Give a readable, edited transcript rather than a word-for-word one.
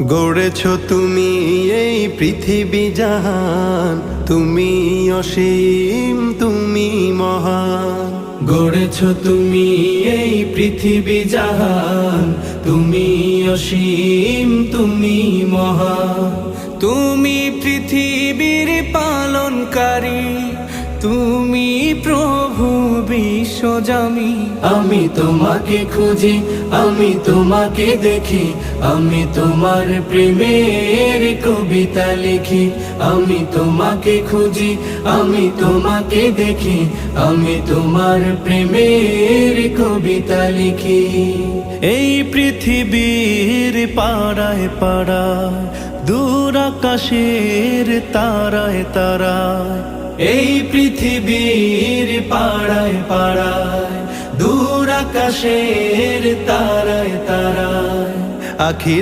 গড়েছ তুমি এই পৃথিবী জাহান, তুমি অসীম তুমি মহান। গড়েছ তুমি এই পৃথিবী জাহান, তুমি অসীম তুমি মহান। তুমি পৃথিবীর পালনকারী, তুমি প্রভু বিশ্বজামি। আমি তোমাকে খুঁজি, আমি তোমাকে দেখি, আমি তোমার প্রেমের কবিতা লিখি। আমি তোমাকে খুঁজি, আমি তোমাকে দেখি, আমি তোমার প্রেমের কবিতা লিখি। এই পৃথিবীর পাড়ায় পাড়ায়, দূর আকাশের তারায় তারায়, এই পৃথিবীর পাড়ায় পাড়ায়, দূর আকাশের তারায় তারায়, আখি